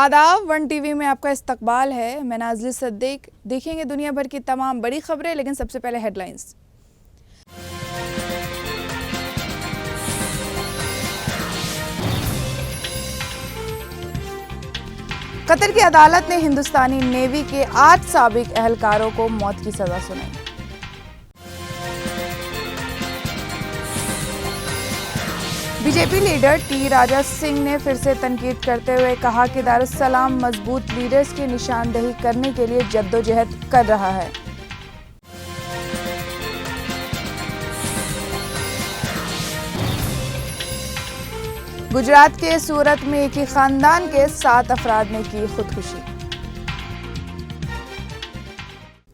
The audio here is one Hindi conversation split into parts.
आदाब, वन टीवी में आपका इस्तकबाल है। मैं नाज़िल सद्दीक। देखेंगे दुनिया भर की तमाम बड़ी खबरें, लेकिन सबसे पहले हेडलाइंस। कतर की अदालत ने हिंदुस्तानी नेवी के 8 साबिक एहलकारों को मौत की सजा सुनाई। BJP leader T Raja Singh ने फिर से तनकीद करते हुए कहा कि दारुस्सलाम मजबूत लीडर्स की निशानदेही करने के लिए जद्दोजहद कर रहा है। गुजरात के सूरत में एक ही खानदान के 7 अफराद ने की खुदकुशी।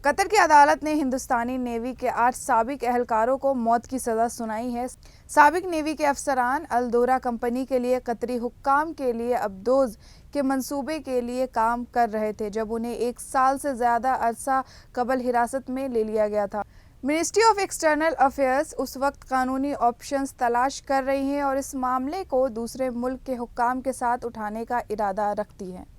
कतर की अदालत ने हिंदुस्तानी नेवी के 8 साबिक एहलकारों को मौत की सजा सुनाई है। साबिक नेवी के अफसरान अल-दोरा कंपनी के लिए कतरी हुक्काम के लिए अबदोज के मंसूबे के लिए काम कर रहे थे, जब उन्हें 1 साल से ज्यादा अरसा कबल हिरासत में ले लिया गया था। मिनिस्ट्री ऑफ एक्सटर्नल अफेयर्स उस वक्त कानूनी ऑप्शंस तलाश कर रही है और इस मामले को दूसरे मुल्क के हुक्काम के साथ उठाने का इरादा रखती है।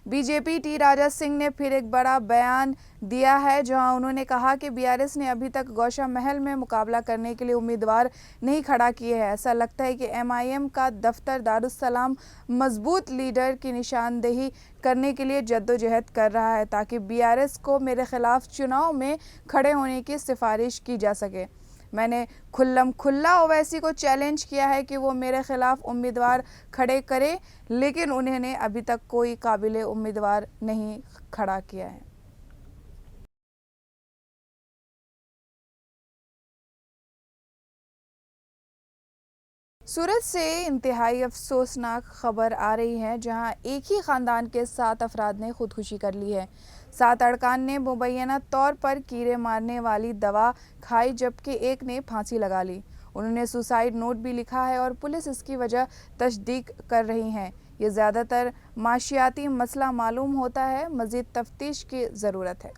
बीजेपी टी राजा सिंह ने फिर एक बड़ा बयान दिया है, जहां उन्होंने कहा कि बीआरएस ने अभी तक गौशा महल में मुकाबला करने के लिए उम्मीदवार नहीं खड़ा किए हैं। ऐसा लगता है कि एमआईएम का दफ्तर दारुस्सलाम मजबूत लीडर की निशानदेही करने के लिए जद्दोजहद कर रहा है, ताकि बीआरएस को मेरे खिलाफ चुनाव में खड़े होने की सिफारिश की जा सके। मैंने खुल्लम खुल्ला ओवैसी को चैलेंज किया है कि वो मेरे खिलाफ उम्मीदवार खड़े करे, लेकिन उन्होंने अभी तक कोई काबिले उम्मीदवार नहीं खड़ा किया है। सूरत से इंतहाई अफसोसनाक खबर आ रही है, जहां एक ही खानदान के 7 अफराद ने खुदकुशी कर ली है। 7 अरकान ने मुबैना तौर पर कीड़े मारने वाली दवा खाई, जबकि एक ने फांसी लगा ली। उन्होंने सुसाइड नोट भी लिखा है और पुलिस इसकी वजह तस्दीक कर रही है। ये ज़्यादातर माशियाती मसला मालूम होता है, मज़ीद तफ्तीश की ज़रूरत है।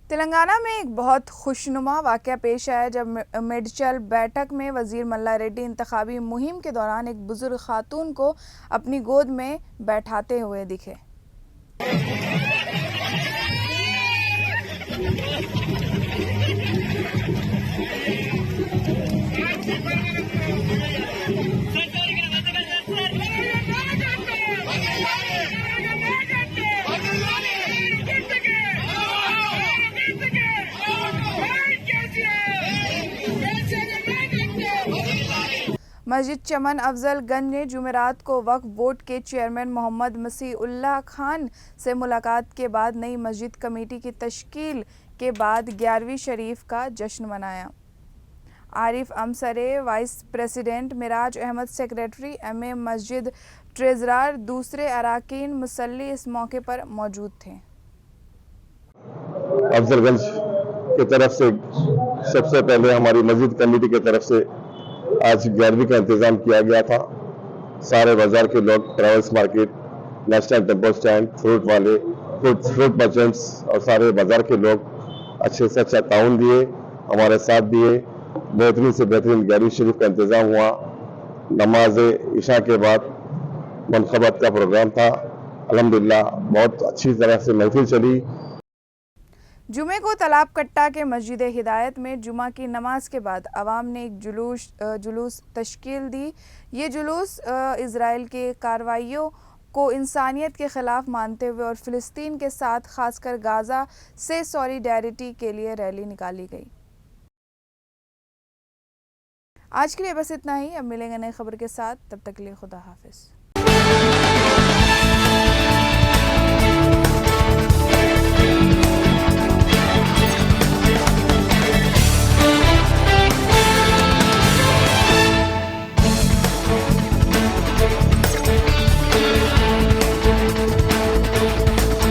तेलंगाना में एक बहुत खुशनुमा वाक़या पेश आया, जब मेडचल बैठक में वज़ीर मल्ला रेड्डी इंतखाबी मुहिम के दौरान एक बुजुर्ग खातून को अपनी गोद में बैठाते हुए दिखे। मस्जिद चमन अफजल गंज ने जुमेरात को वक्फ बोर्ड के चेयरमैन मोहम्मद मसीउल्लाह खान से मुलाकात के बाद नई मस्जिद कमेटी की तश्कील के बाद 11वीं शरीफ का जश्न मनाया। Arif Amsare vice president, Miraj Ahmad secretary, MA मस्जिद ट्रेजरार, दूसरे अराकीन मुसल्ली इस मौके पर मौजूद थे। अफजलगंज की तरफ से सबसे पहले हमारी मस्जिद कमेटी की तरफ से आज 11वीं का इंतज़ाम किया गया था। सारे बाजार के लोग, travels market, national tempo stand, fruit वाले, फ्रूट मर्चेंट्स और सारे बाजार के लोग अच्छे से अच्छा ताउन दिए, हमारे साथ दिए। बेहतरीन से बेहतरीन 11वीं शरीफ का इंतज़ाम हुआ। नमाज इशा के बाद मनखबत का प्रोग्राम था। अल्हम्दुलिल्लाह बहुत अच्छी तरह से महफिल चली। जुमे को तालाब कट्टा के मस्जिद हिदायत में जुमा की नमाज के बाद अवाम ने एक जुलूस तश्कील दी। ये जुलूस इजराइल के कार्रवाइयों को इंसानियत के खिलाफ मानते हुए और फ़िलिस्तीन के साथ खासकर गाज़ा से सॉलिडेरिटी के लिए रैली निकाली गई। आज के लिए बस इतना ही। अब मिलेंगे नई खबर के साथ, तब तक के लिए खुदा हाफिज़।